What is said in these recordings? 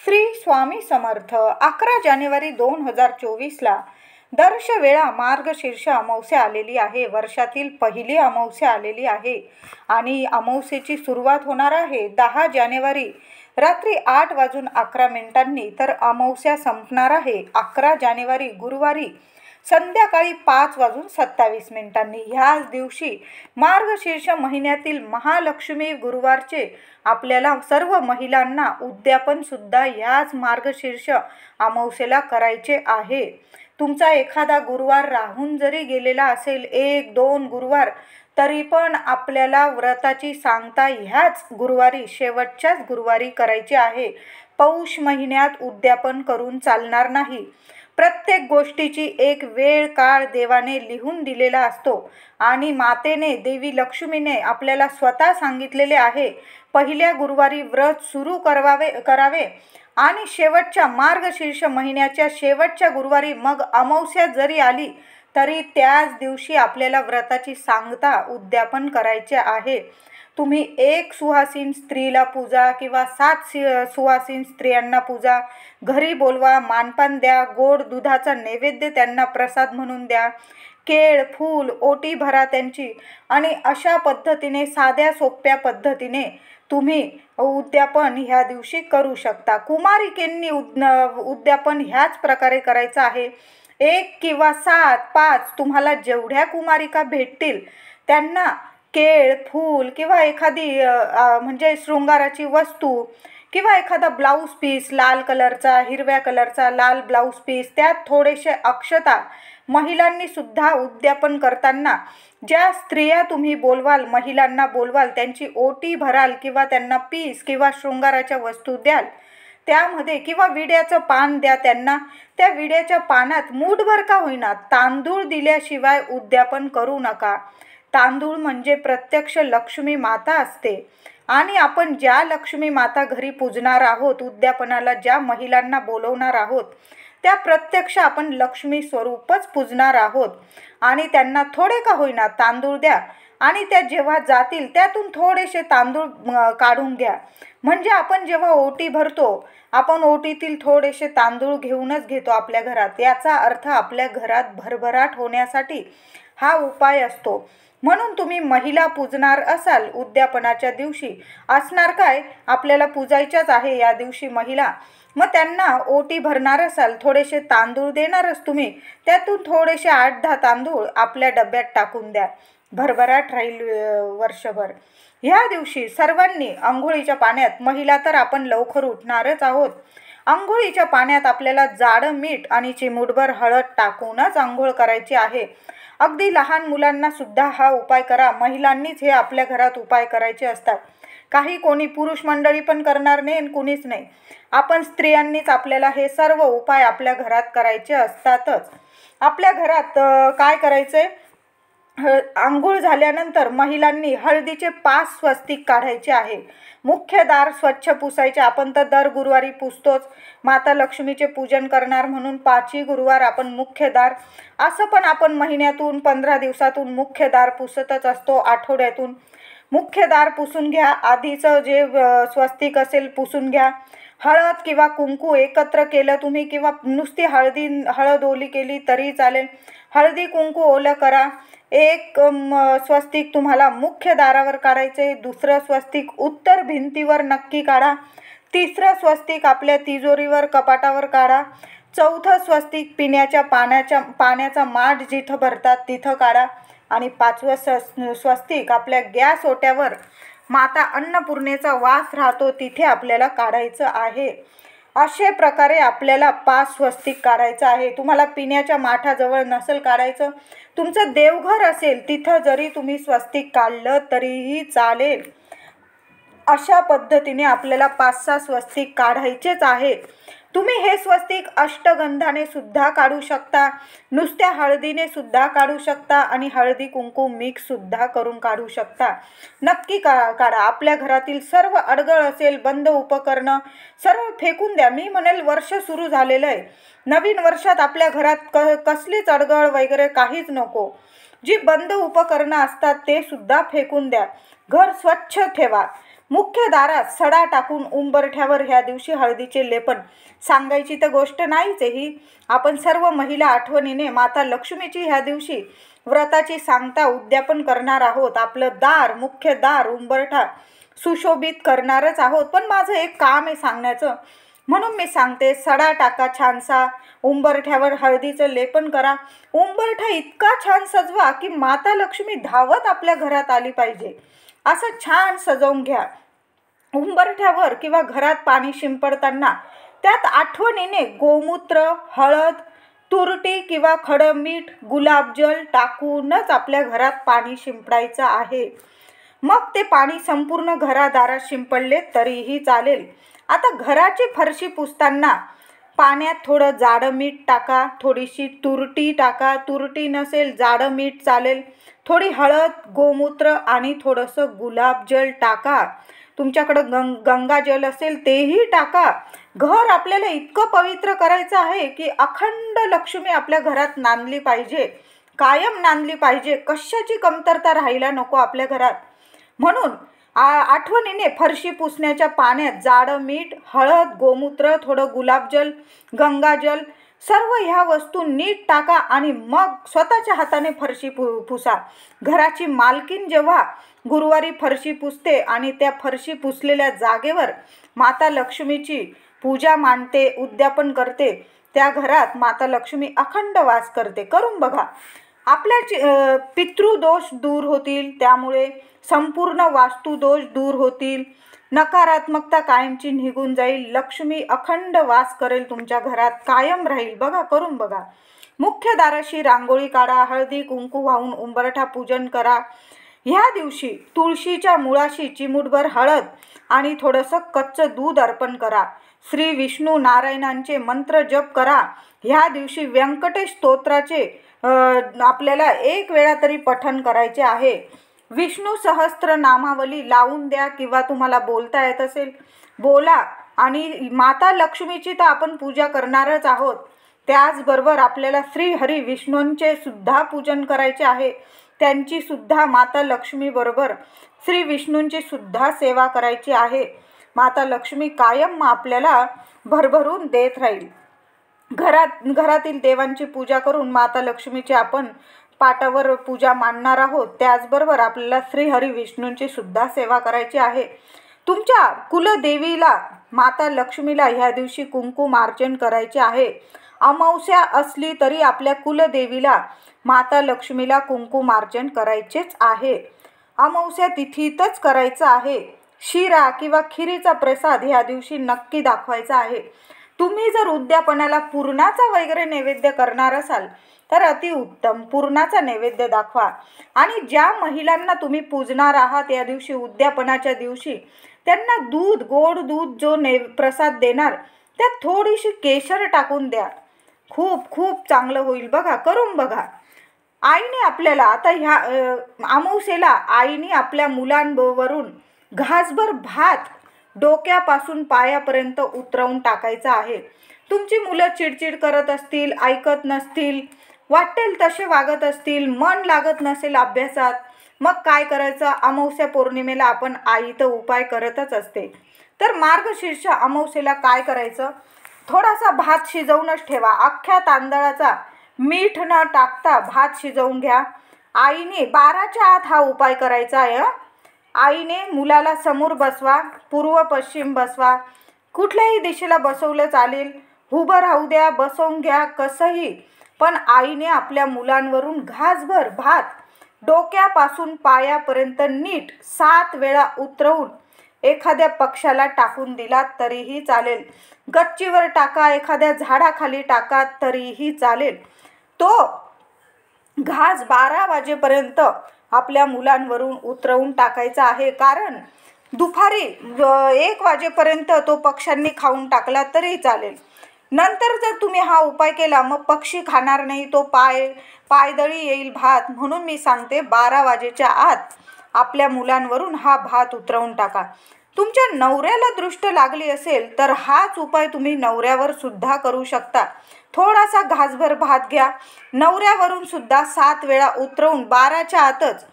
श्री स्वामी समर्थ 11 जानेवारी 2024ला दर्शवेळा मार्गशीर्ष अमावस्या आलेली आहे. वर्षातील पहिली अमावस्या आलेली आहे आणि अमावस्येची सुरुवात होणार आहे 10 जानेवारी रात्री 8:11 तर अमावस्या संपणार आहे 11 जानेवारी गुरुवारी संध्याकाळी 5:27 ह्याच दिवशी मार्गशीर्ष महिन्यातील महालक्ष्मी गुरुवारचे आपल्याला सर्व महिलांना उद्यापन सुद्धा ह्याच मार्गशीर्ष अमावस्येला करायचे आहे. तुमचा एखादा गुरुवार राहून जरी गेलेला असेल 1-2 गुरुवार तरी पण आपल्याला व्रताची सांगता ह्याच गुरुवारी शेवटच्याच गुरुवारी करायची आहे. पौष महिन्यात उद्यापन करून चालणार नाही. प्रत्येक गोष्टीची एक वेळ काळ देवाने लिहून दिलेला असतो आणि मातेने देवी लक्ष्मीने आपल्याला स्वतः सांगितलेले आहे. पहिल्या गुरुवारी व्रत सुरू करावे आणि शेवटच्या मार्गशीर्ष महिन्याच्या शेवटच्या गुरुवारी मग अमावस्या जरी आली तरी त्याच दिवशी आपल्याला व्रताची सांगता उद्यापन करायचे आहे. तुम्ही एक सुहासीन स्त्रीला पूजा किंवा 7 सुहासीन स्त्रियांना पूजा, घरी बोलवा, मानपान द्या, गोड दुधाचा नैवेद्य त्यांना प्रसाद म्हणून द्या, केळ फूल ओटी भरा त्यांची आणि अशा पद्धतीने साध्या सोप्या पद्धतीने तुम्ही उद्यापन ह्या दिवशी करू शकता. कुमारिकेंनी उद्यापन ह्याच प्रकारे करायचं आहे. 1 किंवा 7, 5 तुम्हाला जेवढ्या कुमारिका भेटतील त्यांना केळ फूल किंवा एखादी म्हणजे शृंगाराची वस्तू किंवा एखादा ब्लाऊज पीस लाल कलरचा, हिरव्या कलरचा लाल ब्लाऊज पीस, त्यात थोडेसे अक्षता. महिलांनी सुद्धा उद्यापन करताना ज्या स्त्रिया तुम्ही बोलवाल, महिलांना बोलवाल, त्यांची ओटी भराल किंवा त्यांना पीस किंवा शृंगाराच्या वस्तू द्याल त्यामध्ये किंवा विड्याचं पान द्या त्यांना. त्या विड्याच्या पानात मूठभर का होईना तांदूळ दिल्याशिवाय उद्यापन करू नका. तांदूळ म्हणजे प्रत्यक्ष लक्ष्मी माता असते आणि आपण ज्या लक्ष्मी माता घरी पूजणार आहोत, उद्यापनाला ज्या महिलांना बोलवणार आहोत त्या प्रत्यक्ष आपण लक्ष्मी स्वरूपच पूजणार आहोत आणि त्यांना थोडे का होईना तांदूळ द्या आणि त्या जेव्हा जातील त्यातून थोडेसे तांदूळ काढून घ्या. म्हणजे आपण जेव्हा ओटी भरतो आपण ओटीतील थोडेसे तांदूळ घेऊनच घेतो आपल्या घरात. याचा अर्थ आपल्या घरात भरभराट होण्यासाठी हा उपाय असतो. म्हणून तुम्ही महिला पूजणार असाल उद्यापनाच्या दिवशी, असणार काय आपल्याला पूजायच्याच आहे या दिवशी महिला, मग त्यांना ओटी भरणार असाल थोडेसे तांदूळ देणारच तुम्ही, त्यातून थोडेसे 8-10 तांदूळ आपल्या डब्यात टाकून द्या. भरभराट राहील वर्षभर. ह्या दिवशी सर्वांनी आंघोळीच्या पाण्यात, महिला तर आपण लवकर उठणारच आहोत, आंघोळीच्या पाण्यात आपल्याला जाडं मीठ आणि चिमूटभर हळद टाकूनच आंघोळ करायची आहे. अगदी लहान मुलांना सुद्धा हा उपाय करा. महिलांनीच हे आपल्या घरात उपाय करायचे असतात. काही कोणी पुरुष मंडळी पण करणार नाही आणि कुणीच नाही. आपण स्त्रियांनीच आपल्याला हे सर्व उपाय आपल्या घरात करायचे असतातच. आपल्या घरात काय करायचंय, आंघोळ झाल्यानंतर महिलांनी हळदीचे 5 स्वस्तिक काढायचे आहे. मुख्य दार स्वच्छ पुसायचे. आपण तर दर गुरुवारी पुसतोच. माता लक्ष्मीचे पूजन करणार म्हणून 5ही गुरुवार आपण मुख्य दार, असं पण आपण महिन्यातून 15 दिवसातून मुख्य दार पुसतच असतो. आठवड्यातून मुख्य दार पुसून घ्या. आधीचं जे स्वस्तिक असेल पुसून घ्या. हळद किंवा कुंकू एकत्र केलं तुम्ही किंवा नुसती हळद ओली केली तरी चालेल. हळदी कुंकू ओलं करा. एक स्वस्तिक तुम्हाला मुख्य दारावर काढायचे. दुसरं स्वस्तिक उत्तर भिंतीवर नक्की काढा. तिसरं स्वस्तिक आपल्या तिजोरीवर कपाटावर काढा. चौथं स्वस्तिक पिण्याच्या पाण्याचा माठ जिथं भरतात तिथं काढा आणि 5वं स्वस्तिक आपल्या गॅस ओट्यावर माता अन्नपूर्णेचा वास राहतो तिथे आपल्याला काढायचं आहे. अशा प्रकारे आपल्याला 5 स्वस्तिक काढायचं आहे. तुम्हाला पिण्याच्या माठाजवळ नसेल काढायचं, तुमचं देवघर असेल तिथं जरी तुम्ही स्वस्तिक काढलं तरीही चालेल. अशा पद्धतीने आपल्याला 5-6 स्वस्तिक काढायचेच आहे. तुम्ही हे स्वस्तिक अष्टगंधाने सुद्धा काढू शकता, नुसत्या हळदीने सुद्धा काढू शकता आणि हळदी कुंकू मिक्स सुद्धा करून काढू शकता. नक्की काढा. आपल्या घरातील सर्व अडगळ असेल, बंद उपकरणं सर्व फेकून द्या. मी म्हणेल वर्ष सुरू झालेलं आहे, नवीन वर्षात आपल्या घरात कसलीच अडगळ वगैरे काहीच नको. जी बंद उपकरणं असतात ते सुद्धा फेकून द्या. घर स्वच्छ ठेवा. मुख्य दारात सडा टाकून उंबरठ्यावर ह्या दिवशी हळदीचे लेपन. सांगायची तर गोष्ट नाहीच ही. आपण सर्व महिला आठवणीने माता लक्ष्मीची ह्या दिवशी व्रताची सांगता उद्यापन करणार आहोत. आपलं दार, मुख्य दार, उंबरठा सुशोभित करणारच आहोत. पण माझं एक काम आहे सांगण्याचं, म्हणून मी सांगते. सडा टाका छानसा, उंबरठ्यावर हळदीचं लेपन करा. उंबरठा इतका छान सजवा की माता लक्ष्मी धावत आपल्या घरात आली पाहिजे, असं छान सजवून घ्या. उंबरठ्यावर किंवा घरात पाणी शिंपडताना त्यात आठवणीने गोमूत्र, हळद, तुरटी किंवा खडं मीठ, गुलाबजल टाकूनच आपल्या घरात पाणी शिंपडायचं आहे. मग ते पाणी संपूर्ण घरादारात शिंपडले तरीही चालेल. आता घराची फरशी पुसताना पाण्यात थोडं जाडं मीठ टाका, थोडीशी तुरटी टाका, तुरटी नसेल जाडं मीठ चालेल, थोडी हळद, गोमूत्र आणि थोडंसं गुलाबजल टाका. तुमच्याकडं गंगाजल असेल तेही टाका. घर आपल्याला इतकं पवित्र करायचं आहे की अखंड लक्ष्मी आपल्या घरात नांदली पाहिजे, कायम नांदली पाहिजे. कशाची कमतरता राहायला नको आपल्या घरात. म्हणून आठवणीने फरशी पुसण्याच्या पाण्यात जाडं मीठ, हळद, गोमूत्र, थोडं गुलाबजल, गंगाजल सर्व ह्या वस्तू नीट टाका आणि मग स्वतःच्या हाताने फरशी पुसा. घराची मालकीन जेव्हा गुरुवारी फरशी पुसते आणि त्या फरशी पुसलेल्या जागेवर माता लक्ष्मीची पूजा मांडते, उद्यापन करते, त्या घरात माता लक्ष्मी अखंड वास करते. करून बघा. आपल्या पितृदोष दूर होतील, त्यामुळे संपूर्ण वास्तुदोष दूर होतील, नकारात्मकता कायमची निघून जाईल, लक्ष्मी अखंड वास करेल तुमच्या घरात, कायम राहील. बघा, करून बघा. मुख्य दाराशी रांगोळी काढा, हळदी कुंकू वाहून उंबरठा पूजन करा. ह्या दिवशी तुळशीच्या मुळाशी चिमूटभर हळद आणि थोडंसं कच्चं दूध अर्पण करा. श्री विष्णू नारायणांचे मंत्र जप करा. ह्या दिवशी व्यंकटेश स्तोत्राचे आपल्याला एक वेळा तरी पठण करायचे आहे. विष्णू सहस्त्र नामावली लावून द्या किंवा तुम्हाला बोलता येत असेल बोला. आणि माता लक्ष्मीची तर आपण पूजा करणारच आहोत, त्याचबरोबर आपल्याला श्री हरी विष्णूंचे सुद्धा पूजन करायचे आहे. त्यांची सुद्धा माता लक्ष्मी बरोबर श्री विष्णूंची सुद्धा सेवा करायची आहे. माता लक्ष्मी कायम आपल्याला भरभरून देत राहील. घरातील देवांची पूजा करून माता लक्ष्मीची आपण पाटावर पूजा मांडणार आहोत. त्याचबरोबर आपल्याला श्री हरी विष्णूंची सुद्धा सेवा करायची आहे. तुमच्या कुलदेवीला माता लक्ष्मीला ह्या दिवशी कुंकुमार्चन करायचे आहे. अमावस्या असली तरी आपल्या कुलदेवीला माता लक्ष्मीला कुंकुमार्चन करायचेच आहे. अमावस्या तिथीतच करायचं आहे. शिरा किंवा खिरीचा प्रसाद ह्या दिवशी नक्की दाखवायचा आहे. तुम्ही जर उद्यापनाला पुरणाचा वगैरे नैवेद्य करणार असाल तर अतिउत्तम, पुरणाचा नैवेद्य दाखवा. आणि ज्या महिलांना तुम्ही पूजणार आहात या दिवशी उद्यापनाच्या दिवशी, त्यांना दूध, गोड दूध जो प्रसाद देणार त्यात थोडीशी केशर टाकून द्या. खूप खूप चांगलं होईल. बघा, करून बघा. आईने आपल्याला आता ह्या अमावस्येला आईने आपल्या मुलांवरून घासभर भात डोक्यापासून पायापर्यंत उतरवून टाकायचा आहे. तुमची मुलं चिडचिड करत असतील, ऐकत नसतील, वाटेल तसे वागत असतील, मन लागत नसेल अभ्यासात, मग काय करायचं? अमावस्या पौर्णिमेला आपण आई तर उपाय करतच असते. तर मार्गशीर्ष अमावस्येला काय करायचं? थोडासा भात शिजवूनच ठेवा. अख्ख्या तांदळाचा मीठ न टाकता भात शिजवून घ्या. आईने 12च्या आत हा उपाय करायचा आहे. आईने मुलाला समोर बसवा, पूर्व पश्चिम बसवा, कुठल्याही दिशेला बसवलं चालेल, उभं राहू द्या, बसवून घ्या, कसंही. पण आईने आपल्या मुलांवरून घासभर भात डोक्यापासून पायापर्यंत नीट 7 वेळा उतरवून एखाद्या पक्षाला टाकून दिला तरीही चालेल. गच्चीवर टाका, एखाद्या झाडाखाली टाका तरीही चालेल. तो घास 12 वाजेपर्यंत आपल्या मुलांवरून उतरवून टाकायचा आहे. कारण दुपारी 1 वाजेपर्यंत तो पक्ष्यांनी खाऊन टाकला तरी चालेल. नंतर जर तुम्ही हा उपाय केला मग पक्षी खाणार नाही, तो पायदळी येईल भात. म्हणून मी सांगते 12 वाजेच्या आत आपल्या मुलांवरून हा भात उतरवून टाका. तुमच्या नवऱ्याला दृष्ट लागली असेल तर हाच उपाय तुम्ही नवऱ्यावर सुद्धा करू शकता. थोडासा घासभर भात घ्या, नवऱ्यावरून सुद्धा 7 वेळा उतरवून 12च्या आतच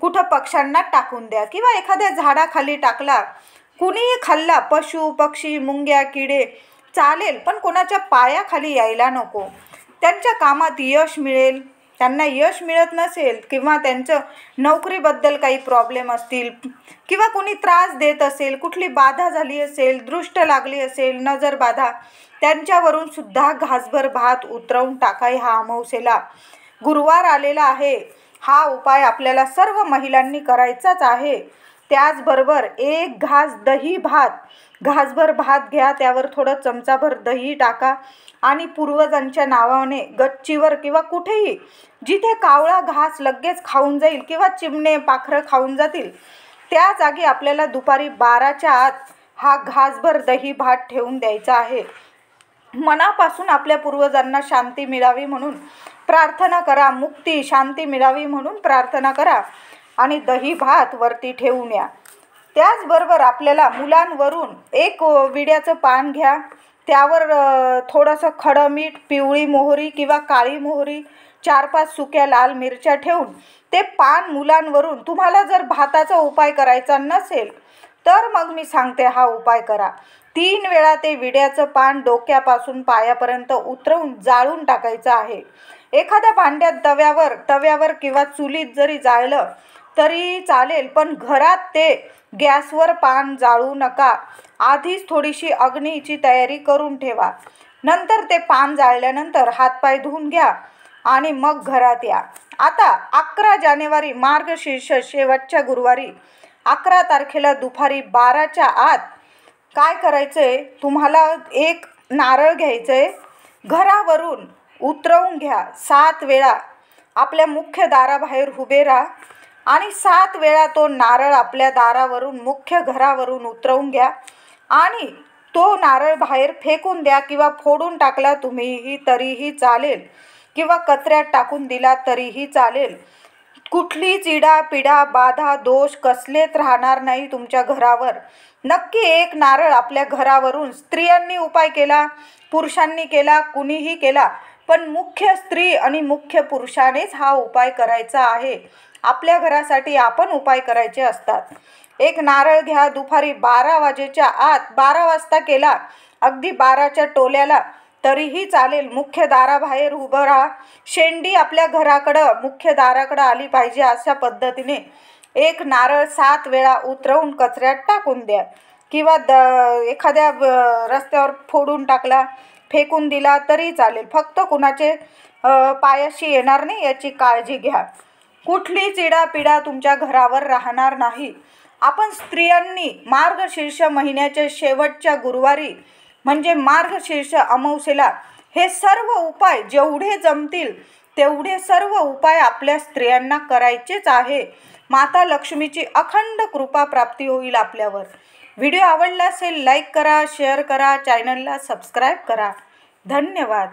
कुठं पक्ष्यांना टाकून द्या किंवा एखाद्या झाडाखाली टाकला, कुणीही खाल्ला, पशु पक्षी मुंग्या किडे चालेल, पण कोणाच्या पायाखाली यायला नको. त्यांच्या कामात यश मिळेल. त्यांना यश मिळत नसेल किंवा त्यांचं नोकरीबद्दल काही प्रॉब्लेम असतील किंवा कोणी त्रास देत असेल, कुठली बाधा झाली असेल, दृष्ट लागली असेल, नजर बाधा, त्यांच्यावरून सुद्धा घासभर भात उतरवून टाकाय. हा अमावस्येला गुरुवार आलेला आहे. हा उपाय आपल्याला सर्व महिलांनी करायचाच आहे. त्याचबरोबर एक घास दही भात, घासभर भात घ्या, त्यावर थोडं चमचाभर दही टाका आणि पूर्वजांच्या नावाने गच्चीवर किंवा कुठेही जिथे कावळा घास लगेच खाऊन जाईल किंवा चिमणे पाखरं खाऊन जातील, त्या जागी आपल्याला दुपारी 12च्या आत हा घासभर दही भात ठेवून द्यायचा आहे. मनापासून आपल्या पूर्वजांना शांती मिळावी म्हणून प्रार्थना करा, मुक्ती शांती मिळावी म्हणून प्रार्थना करा आणि दही भात वरती ठेवून या. त्याचबरोबर आपल्याला मुलांवरून एक विड्याचं पान घ्या, त्यावर थोडंसं खडं मीठ, पिवळी मोहरी किंवा काळी मोहरी, 4-5 सुक्या लाल मिरच्या ठेवून ते पान मुलांवरून, तुम्हाला जर भाताचा उपाय करायचा नसेल तर मग मी सांगते हा उपाय करा. 3 वेळा ते विड्याचं पान डोक्यापासून पायापर्यंत उतरवून जाळून टाकायचं आहे. एखाद्या भांड्यात तव्यावर किंवा चुलीत जरी जाळलं तरी चालेल, पण घरात ते गॅसवर पान जाळू नका. आधीच थोडीशी अग्नीची तयारी करून ठेवा. नंतर ते पान जाळल्यानंतर हातपाय धुवून घ्या आणि मग घरात या. आता 11 जानेवारी मार्गशीर्ष शेवटच्या गुरुवारी 11 तारखेला दुपारी 12च्या आत काय करायचंय, तुम्हाला एक नारळ घ्यायचंय, घरावरून उतरवून घ्या. 7 वेळा आपल्या मुख्य दाराबाहेर उभे राहा आणि 7 वेळा तो नारळ आपल्या दारावरून मुख्य घरावरून उतरवून घ्या आणि तो नारळ बाहेर फेकून द्या किंवा फोडून टाकला तुम्हीही तरीही चालेल किंवा कचऱ्यात टाकून दिला तरीही चालेल. कुठली चिडा पिडा बाधा दोष कसलेच राहणार नाही तुमच्या घरावर. नक्की एक नारळ आपल्या घरावरून, स्त्रियांनी उपाय केला, पुरुषांनी केला, कुणीही केला, पण मुख्य स्त्री आणि मुख्य पुरुषानेच हा उपाय करायचा आहे. आपल्या घरासाठी आपण उपाय करायचे असतात. एक नारळ घ्या, दुपारी 12 वाजेच्या आत, 12 वाजता केला, अगदी 12च्या टोल्याला तरीही चालेल, मुख्य दाराबाहेर उभं राहा. शेंडी आपल्या घराकडं मुख्य दाराकडं आली पाहिजे अशा पद्धतीने एक नारळ 7 वेळा उतरवून कचऱ्यात टाकून द्या किंवा एखाद्या रस्त्यावर फोडून टाकला, फेकून दिला तरी चालेल. फक्त कुणाचे पायाशी येणार नाही याची काळजी घ्या. कुठली चिडापिडा तुमच्या घरावर राहणार नाही. आपण स्त्रियांनी मार्गशीर्ष महिन्याच्या शेवटच्या गुरुवारी म्हणजे मार्गशीर्ष अमावस्येला हे सर्व उपाय जेवढे जमतील तेवढे सर्व उपाय आपल्या स्त्रियांना करायचेच आहे. माता लक्ष्मीची अखंड कृपा प्राप्ती होईल आपल्यावर. व्हिडिओ आवडला असेल लाईक करा, शेअर करा, चॅनलला सबस्क्राईब करा. धन्यवाद.